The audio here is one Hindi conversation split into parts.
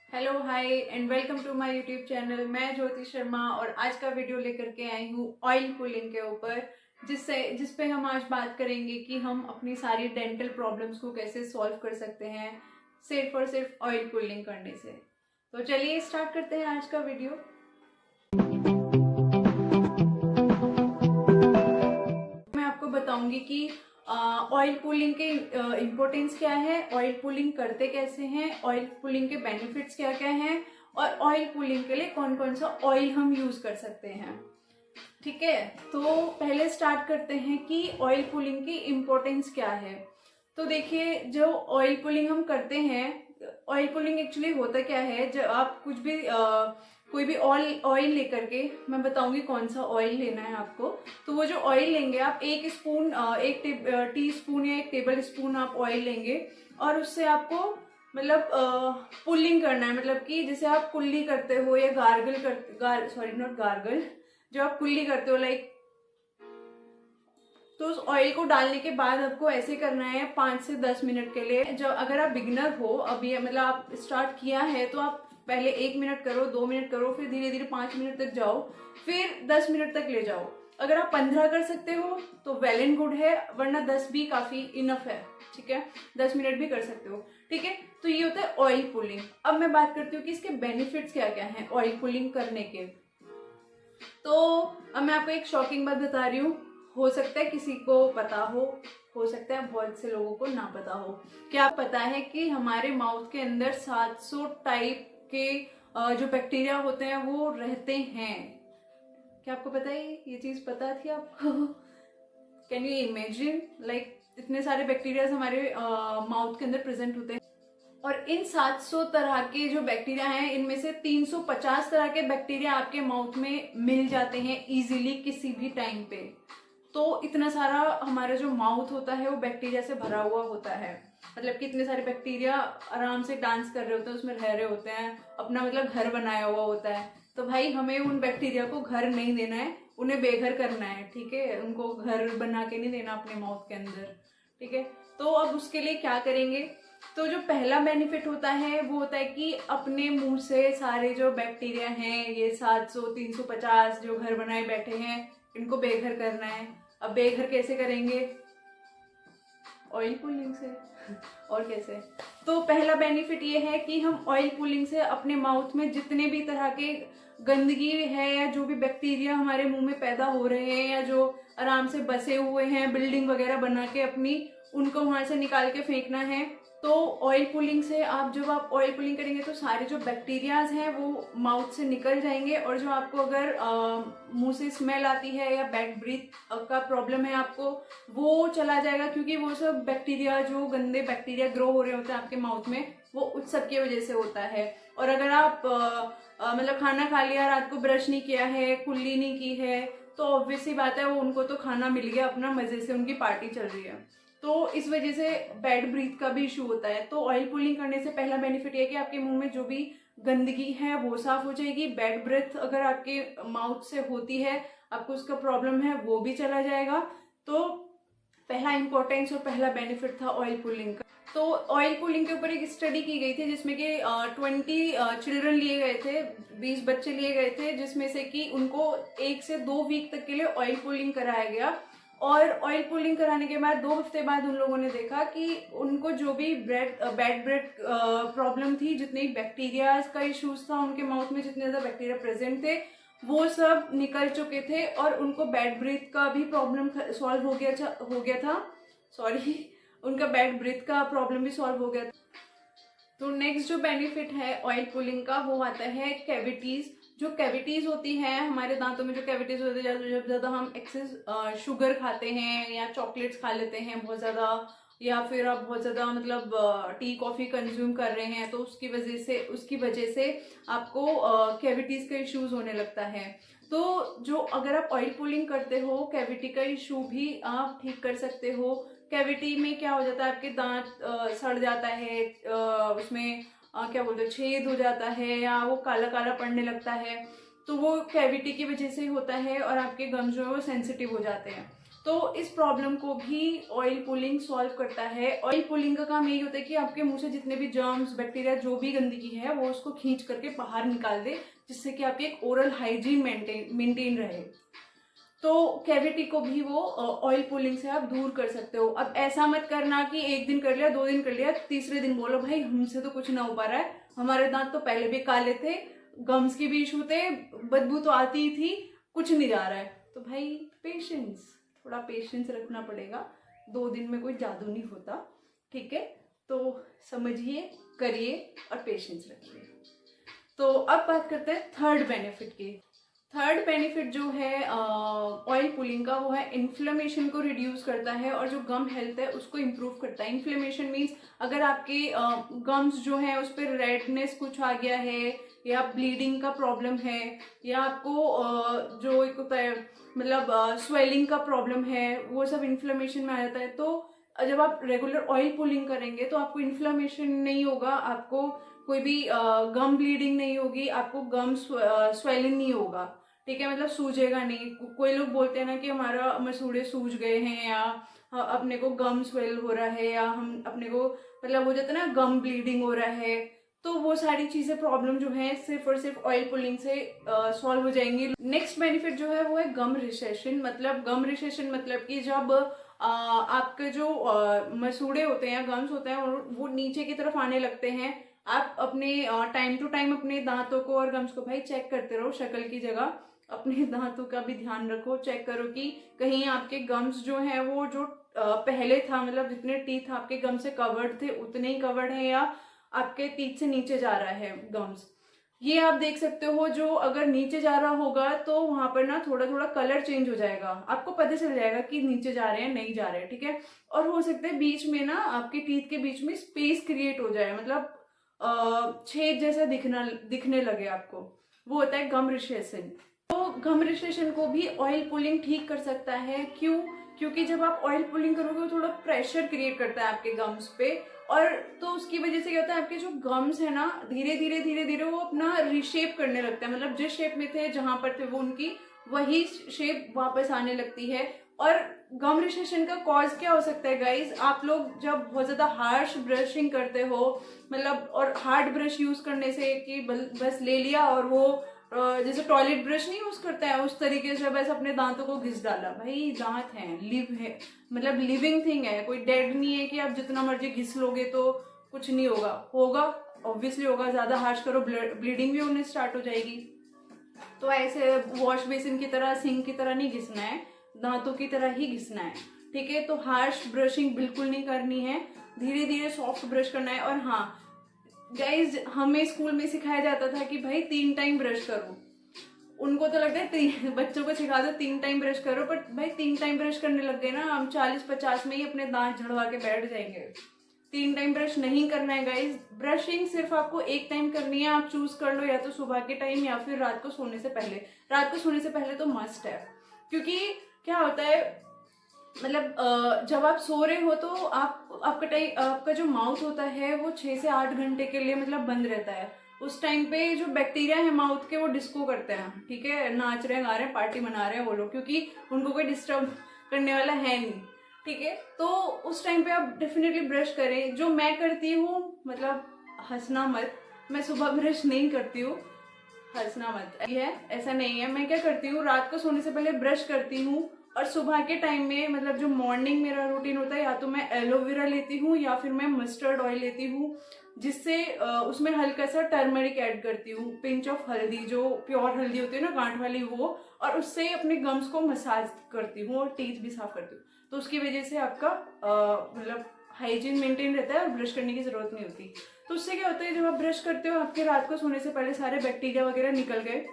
Hello hi and welcome to my YouTube channel. मैं ज्योति शर्मा और आज का वीडियो लेकर के आई हूँ ऑयल पुलिंग के ऊपर, जिस पे हम आज बात करेंगे कि हम अपनी सारी डेंटल प्रॉब्लम्स को कैसे सॉल्व कर सकते हैं सिर्फ और सिर्फ ऑयल पुलिंग करने से। तो चलिए स्टार्ट करते हैं आज का वीडियो। मैं आपको बताऊंगी कि ऑयल पुलिंग के इम्पोर्टेंस क्या है, ऑयल पुलिंग करते कैसे हैं, ऑयल पुलिंग के बेनिफिट्स क्या क्या हैं और ऑयल पुलिंग के लिए कौन कौन सा ऑयल हम यूज कर सकते हैं। ठीक है, तो पहले स्टार्ट करते हैं कि ऑयल पुलिंग की इम्पोर्टेंस क्या है। तो देखिए, जो ऑयल पुलिंग हम करते हैं, ऑयल पुलिंग एक्चुअली होता क्या है, जब आप कुछ भी कोई भी ऑयल लेकर के, मैं बताऊंगी कौन सा ऑयल लेना है आपको। तो वो जो ऑयल लेंगे आप, एक स्पून टी स्पून या एक टेबल स्पून आप ऑयल लेंगे और उससे आपको मतलब पुलिंग करना है। मतलब कि जैसे आप कुल्ली करते हो या सॉरी नॉट गार्गल, जो आप कुल्ली करते हो लाइक, तो उस ऑयल को डालने के बाद आपको ऐसे करना है 5 से 10 मिनट के लिए। जब अगर आप बिगिनर हो, अभी मतलब आप स्टार्ट किया है, तो आप पहले 1 मिनट करो, 2 मिनट करो, फिर धीरे धीरे 5 मिनट तक जाओ, फिर 10 मिनट तक ले जाओ। अगर आप 15 कर सकते हो तो वेल एंड गुड है, वरना 10 भी काफी इनफ है। ठीक है, 10 मिनट भी कर सकते हो। ठीक है, तो ये होता है ऑयल पुलिंग। अब मैं बात करती हूँ कि इसके बेनिफिट्स क्या क्या हैं ऑयल पुलिंग करने के। तो अब मैं आपको एक शॉकिंग बात बता रही हूँ, हो सकता है किसी को पता हो सकता है बहुत से लोगों को ना पता हो। क्या पता है कि हमारे माउथ के अंदर 700 टाइप के जो बैक्टीरिया होते हैं वो रहते हैं। क्या आपको पता है? ये चीज पता थी आपको? कैन यू इमेजिन, लाइक इतने सारे बैक्टीरिया हमारे माउथ के अंदर प्रेजेंट होते हैं। और इन 700 तरह के जो बैक्टीरिया हैं, इनमें से 350 तरह के बैक्टीरिया आपके माउथ में मिल जाते हैं इजीली किसी भी टाइम पे। तो इतना सारा हमारा जो माउथ होता है वो बैक्टीरिया से भरा हुआ होता है। मतलब कि इतने सारे बैक्टीरिया आराम से डांस कर रहे होते हैं, उसमें रह रहे होते हैं, अपना मतलब घर बनाया हुआ होता है। तो भाई हमें उन बैक्टीरिया को घर नहीं देना है, उन्हें बेघर करना है। ठीक है, उनको घर बना के नहीं देना अपने माउथ के अंदर। ठीक है, तो अब उसके लिए क्या करेंगे? तो जो पहला बेनिफिट होता है वो होता है कि अपने मुंह से सारे जो बैक्टीरिया हैं, ये 700 350 जो घर बनाए बैठे हैं, इनको बेघर करना है। अब बेघर कैसे करेंगे? ऑयल पुलिंग से। और कैसे? तो पहला बेनिफिट ये है कि हम ऑयल पुलिंग से अपने माउथ में जितने भी तरह के गंदगी है या जो भी बैक्टीरिया हमारे मुंह में पैदा हो रहे हैं या जो आराम से बसे हुए हैं बिल्डिंग वगैरह बना के अपनी, उनको वहां से निकाल के फेंकना है। तो ऑयल पुलिंग से जब आप ऑयल पुलिंग करेंगे तो सारे जो बैक्टीरियाज हैं वो माउथ से निकल जाएंगे। और जो आपको अगर मुंह से स्मेल आती है या बैड ब्रीथ का प्रॉब्लम है आपको, वो चला जाएगा, क्योंकि वो सब बैक्टीरिया, जो गंदे बैक्टीरिया ग्रो हो रहे होते हैं आपके माउथ में, वो उस सब की वजह से होता है। और अगर आप मतलब खाना खा लिया, रात को ब्रश नहीं किया है, कुल्ली नहीं की है, तो ऑब्वियस सी बात है वो उनको तो खाना मिल गया, अपना मजे से उनकी पार्टी चल रही है। तो इस वजह से बैड ब्रीथ का भी इशू होता है। तो ऑयल पुलिंग करने से पहला बेनिफिट ये है कि आपके मुंह में जो भी गंदगी है वो साफ हो जाएगी। बैड ब्रेथ अगर आपके माउथ से होती है, आपको उसका प्रॉब्लम है, वो भी चला जाएगा। तो पहला इंपॉर्टेंस और पहला बेनिफिट था ऑयल पुलिंग का। तो ऑयल पुलिंग के ऊपर एक स्टडी की गई थी जिसमें कि 20 चिल्ड्रन लिए गए थे, 20 बच्चे लिए गए थे, जिसमें से कि उनको 1 से 2 वीक तक के लिए ऑयल पुलिंग कराया गया। और ऑयल पुलिंग कराने के बाद 2 हफ्ते बाद उन लोगों ने देखा कि उनको जो भी बैड ब्रेथ प्रॉब्लम थी, जितने बैक्टीरिया का इश्यूज था उनके माउथ में, जितने ज्यादा बैक्टीरिया प्रेजेंट थे, वो सब निकल चुके थे और उनको बैड ब्रीथ का भी प्रॉब्लम सॉल्व हो गया था। सॉरी, उनका बैड ब्रीथ का प्रॉब्लम भी सॉल्व हो गया था। तो नेक्स्ट जो बेनिफिट है ऑयल पुलिंग का वो आता है कैविटीज। जो कैविटीज होती है हमारे दांतों में, जो कैविटीज होती है, जब ज्यादा हम एक्सेस शुगर खाते हैं या चॉकलेट्स खा लेते हैं बहुत ज्यादा, या फिर आप बहुत ज्यादा मतलब टी कॉफी कंज्यूम कर रहे हैं, तो उसकी वजह से आपको कैविटीज का इश्यूज होने लगता है। तो जो अगर आप ऑयल पुलिंग करते हो, कैविटी का इशू भी आप ठीक कर सकते हो। कैविटी में क्या हो जाता है, आपके दांत सड़ जाता है, उसमें क्या बोलते हैं, छेद हो जाता है या वो काला काला पड़ने लगता है, तो वो कैविटी की वजह से होता है और आपके गम्स जो है वो सेंसिटिव हो जाते हैं। तो इस प्रॉब्लम को भी ऑयल पुलिंग सॉल्व करता है। ऑयल पुलिंग का काम यही होता है कि आपके मुंह से जितने भी जर्म्स, बैक्टीरिया, जो भी गंदगी है वो उसको खींच करके बाहर निकाल दे, जिससे कि आपकी एक ओरल हाइजीन मेंटेन रहे। तो कैविटी को भी वो ऑयल पुलिंग से आप दूर कर सकते हो। अब ऐसा मत करना कि एक दिन कर लिया, 2 दिन कर लिया, तीसरे दिन बोलो भाई हमसे तो कुछ ना हो पा रहा है, हमारे दांत तो पहले भी काले थे, गम्स के भी इशू थे, बदबू तो आती ही थी, कुछ नहीं जा रहा है। तो भाई पेशेंस, थोड़ा पेशेंस रखना पड़ेगा। 2 दिन में कोई जादू नहीं होता, ठीक है? तो समझिए, करिए और पेशेंस रखिए। तो अब बात करते हैं थर्ड बेनिफिट की। थर्ड बेनिफिट जो है ऑयल पुलिंग का, वो है इन्फ्लेमेशन को रिड्यूस करता है और जो गम हेल्थ है उसको इम्प्रूव करता है। इन्फ्लेमेशन मीन्स अगर आपके गम्स जो है उस पर रेडनेस कुछ आ गया है, या ब्लीडिंग का प्रॉब्लम है, या आपको जो एक होता है मतलब स्वेलिंग का प्रॉब्लम है, वो सब इन्फ्लेमेशन में आ जाता है। तो जब आप रेगुलर ऑयल पुलिंग करेंगे तो आपको इन्फ्लेमेशन नहीं होगा, आपको कोई भी गम ब्लीडिंग नहीं होगी, आपको गम स्वेलिंग नहीं होगा, ठीक है? मतलब सूजेगा नहीं। कोई लोग बोलते हैं ना कि हमारा मसूड़े सूज गए हैं, या अपने को गम स्वेल हो रहा है, या हम अपने को मतलब हो जाता है ना गम ब्लीडिंग हो रहा है, तो वो सारी चीजें प्रॉब्लम जो है सिर्फ और सिर्फ ऑयल पुलिंग से सॉल्व हो जाएंगी। नेक्स्ट बेनिफिट जो है वो है गम रिसेशन। मतलब गम रिसेशन मतलब कि जब आपके जो मसूड़े होते हैं, गम्स होते हैं, वो नीचे की तरफ आने लगते हैं, आप अपने टाइम टू टाइम अपने दांतों को और गम्स को भाई चेक करते रहो। शक्ल की जगह अपने दांतों का भी ध्यान रखो, चेक करो कि कहीं आपके गम्स जो है वो जो पहले था, मतलब जितने टीथ आपके गम से कवर्ड थे उतने ही कवर्ड है, या आपके टीथ से नीचे जा रहा है गम्स। ये आप देख सकते हो, जो अगर नीचे जा रहा होगा तो वहां पर ना थोड़ा थोड़ा कलर चेंज हो जाएगा, आपको पता चल जाएगा कि नीचे जा रहे हैं नहीं जा रहे हैं, ठीक है? और हो सकता है बीच में ना आपके टीथ के बीच में स्पेस क्रिएट हो जाए, मतलब छेद जैसा दिखने लगे आपको, वो होता है गम रिसेशन। तो गम रिसेशन को भी ऑयल पुलिंग ठीक कर सकता है। क्यों? क्योंकि जब आप ऑयल पुलिंग करोगे वो थोड़ा प्रेशर क्रिएट करता है आपके गम्स पे, और तो उसकी वजह से क्या होता है, आपके जो गम्स है ना धीरे धीरे वो अपना रिशेप करने लगते हैं, मतलब जिस शेप में थे, जहां पर थे, वो उनकी वही शेप वापस आने लगती है। और गम रिसेशन का कॉज क्या हो सकता है गाइज? आप लोग जब बहुत ज्यादा हार्श ब्रशिंग करते हो, मतलब और हार्ड ब्रश यूज करने से कि बस ले लिया और वो जैसे टॉयलेट ब्रश नहीं यूज करता है उस तरीके से बस अपने दांतों को घिस डाला। भाई दांत हैं, लिव है, मतलब लिविंग थिंग है, कोई डेड नहीं है कि आप जितना मर्जी घिस लोगे तो कुछ नहीं होगा। होगा, ऑब्वियसली होगा। ज्यादा हार्श करो ब्लीडिंग भी होने स्टार्ट हो जाएगी। तो ऐसे वॉश बेसिन की तरह, सिंक की तरह नहीं घिसना है, दांतों की तरह ही घिसना है, ठीक है? तो हार्श ब्रशिंग बिल्कुल नहीं करनी है, धीरे धीरे सॉफ्ट ब्रश करना है। और हाँ गाइज, हमें स्कूल में सिखाया जाता था कि भाई 3 टाइम ब्रश करो। उनको तो लगता है बच्चों को सिखा दो 3 टाइम ब्रश करो, बट भाई 3 टाइम ब्रश करने लग गए ना हम 40-50 में ही अपने दांत झड़वा के बैठ जाएंगे। 3 टाइम ब्रश नहीं करना है गाइज। ब्रशिंग सिर्फ आपको 1 टाइम करनी है। आप चूज कर लो, या तो सुबह के टाइम या फिर रात को सोने से पहले। रात को सोने से पहले तो मस्ट है, क्योंकि क्या होता है, मतलब जब आप सो रहे हो तो आपका जो माउथ होता है वो 6 से 8 घंटे के लिए मतलब बंद रहता है। उस टाइम पे जो बैक्टीरिया है माउथ के वो डिस्को करते हैं, ठीक है? नाच रहे हैं, गा रहे हैं, पार्टी मना रहे हैं वो लोग, क्योंकि उनको कोई डिस्टर्ब करने वाला है नहीं, ठीक है? तो उस टाइम पे आप डेफिनेटली ब्रश करें। जो मैं करती हूँ, मतलब हंसना मत, मैं सुबह ब्रश नहीं करती हूँ, हंसना मत, ये ऐसा नहीं है। मैं क्या करती हूँ, रात को सोने से पहले ब्रश करती हूँ, और सुबह के टाइम में मतलब जो मॉर्निंग मेरा रूटीन होता है, या तो मैं एलोवेरा लेती हूँ या फिर मैं मस्टर्ड ऑयल लेती हूँ, जिससे उसमें हल्का सा टर्मरिक ऐड करती हूँ, पिंच ऑफ हल्दी, जो प्योर हल्दी होती है ना गांठ वाली, वो, और उससे अपने गम्स को मसाज करती हूँ और टीथ भी साफ करती हूँ। तो उसकी वजह से आपका मतलब हाइजीन मेंटेन रहता है और ब्रश करने की जरूरत नहीं होती। तो उससे क्या होता है, जब आप ब्रश करते हो आपके रात को सोने से पहले सारे बैक्टीरिया वगैरह निकल गए।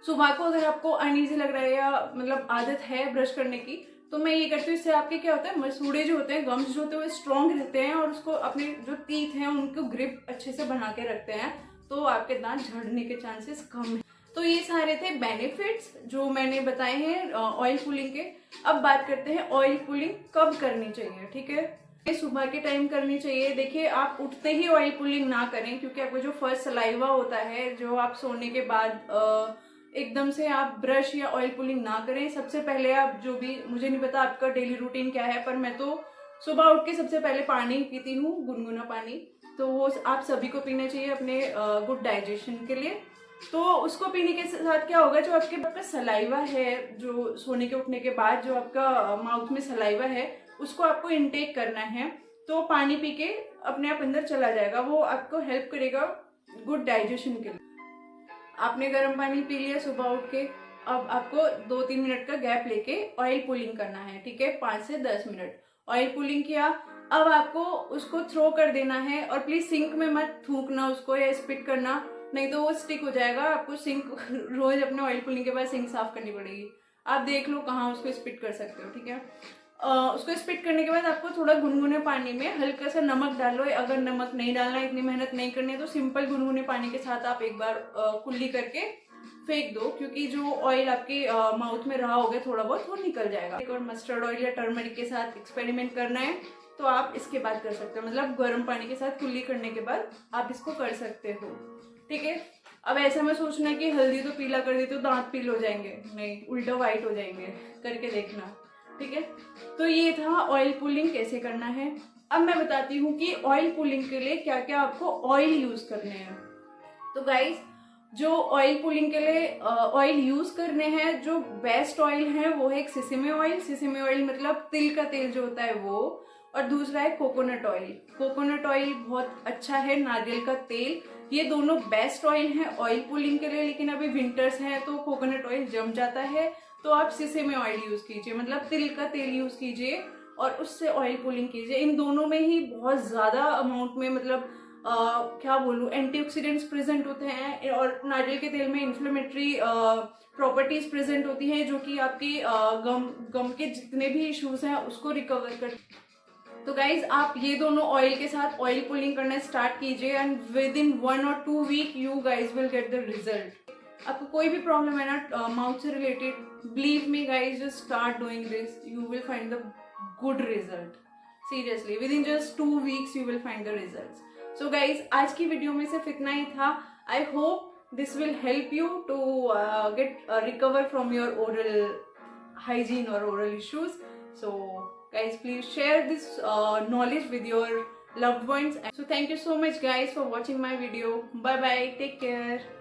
सुबह को अगर आपको अनईजी लग रहा है या मतलब आदत है ब्रश करने की, तो मैं ये करती हूँ, इससे आपके क्या होता है, मसूड़े जो होते हैं, गम्स जो होते हैं, वो स्ट्रॉन्ग रहते हैं और उसको अपने जो टीथ हैं उनको ग्रिप अच्छे से बना के रखते हैं, तो आपके दांत झड़ने के चांसेस कम है। तो ये सारे थे बेनिफिट्स जो मैंने बताए हैं ऑयल पुलिंग के। अब बात करते हैं ऑयल पुलिंग कब करनी चाहिए, ठीक है? सुबह के टाइम करनी चाहिए। देखिए, आप उठते ही ऑयल पुलिंग ना करें, क्योंकि आपको जो फर्स्ट सलाइवा होता है, जो आप सोने के बाद एकदम से आप ब्रश या ऑयल पुलिंग ना करें। सबसे पहले आप जो भी, मुझे नहीं पता आपका डेली रूटीन क्या है, पर मैं तो सुबह उठ के सबसे पहले पानी पीती हूँ, गुनगुना पानी। तो वो आप सभी को पीना चाहिए अपने गुड डाइजेशन के लिए। तो उसको पीने के साथ क्या होगा, जो आपका सलाइवा है, जो सोने के उठने के बाद जो आपका माउथ में सलाइवा है, उसको आपको इनटेक करना है। तो पानी पी के अपने आप अंदर चला जाएगा, वो आपको हेल्प करेगा गुड डाइजेशन के लिए। आपने गर्म पानी पी लिया सुबह उठ के, अब आपको 2-3 मिनट का गैप लेके ऑयल पुलिंग करना है, ठीक है, 5 से 10 मिनट ऑयल पुलिंग किया। अब आपको उसको थ्रो कर देना है, और प्लीज सिंक में मत थूकना उसको या स्पिट करना, नहीं तो वो स्टिक हो जाएगा। आपको सिंक रोज अपने ऑयल पुलिंग के बाद सिंक साफ करनी पड़ेगी। आप देख लो कहाँ उसको स्पिट कर सकते हो, ठीक है। उसको स्पिट करने के बाद आपको थोड़ा गुनगुने पानी में हल्का सा नमक डालो। अगर नमक नहीं डालना, इतनी मेहनत नहीं करनी है, तो सिंपल गुनगुने पानी के साथ आप एक बार कुल्ली करके फेंक दो, क्योंकि जो ऑयल आपके माउथ में रहा होगा थोड़ा बहुत, वो निकल जाएगा। एक और मस्टर्ड ऑयल या टर्मरिक के साथ एक्सपेरिमेंट करना है तो आप इसके बाद कर सकते हो, मतलब गर्म पानी के साथ कुल्ली करने के बाद आप इसको कर सकते हो, ठीक है। अब ऐसा मैं सोचना कि हल्दी तो पीला कर दी तो दांत पीले हो जाएंगे, नहीं, उल्टा व्हाइट हो जाएंगे, करके देखना, ठीक है। तो ये था ऑयल पुलिंग कैसे करना है। अब मैं बताती हूँ कि ऑयल पुलिंग के लिए क्या क्या आपको ऑयल यूज करने हैं। तो गाइस, जो ऑयल पुलिंग के लिए ऑयल यूज करने हैं, जो बेस्ट ऑयल है वो है एक सिसमे ऑयल। सिसमे ऑयल मतलब तिल का तेल जो होता है वो, और दूसरा है कोकोनट ऑयल। कोकोनट ऑयल बहुत अच्छा है, नारियल का तेल, ये दोनों बेस्ट ऑयल है ऑयल पुलिंग के लिए। लेकिन अभी विंटर्स है तो कोकोनट ऑयल जम जाता है, तो आप सिसमे ऑयल यूज कीजिए, मतलब तिल का तेल यूज कीजिए और उससे ऑयल पुलिंग कीजिए। इन दोनों में ही बहुत ज्यादा अमाउंट में, मतलब क्या बोलूं, एंटीऑक्सीडेंट्स प्रेजेंट होते हैं, और नारियल के तेल में इन्फ्लेमेटरी प्रॉपर्टीज प्रेजेंट होती है, जो कि आपकी गम के जितने भी इश्यूज हैं उसको रिकवर कर। तो गाइज, आप ये दोनों ऑयल के साथ ऑयल पुलिंग करना स्टार्ट कीजिए, and within 1 or 2 week you guys will get the result. आपको कोई भी प्रॉब्लम है ना माउथ से related, believe me guys, just start doing this, you will find the good result. Seriously, within जस्ट 2 weeks you will find the result. So guys, आज की वीडियो में सिर्फ इतना ही था। I hope this will help you to get recover from your oral hygiene or oral issues. So guys, please share this knowledge with your loved ones. So thank you so much guys for watching my video. Bye bye, take care.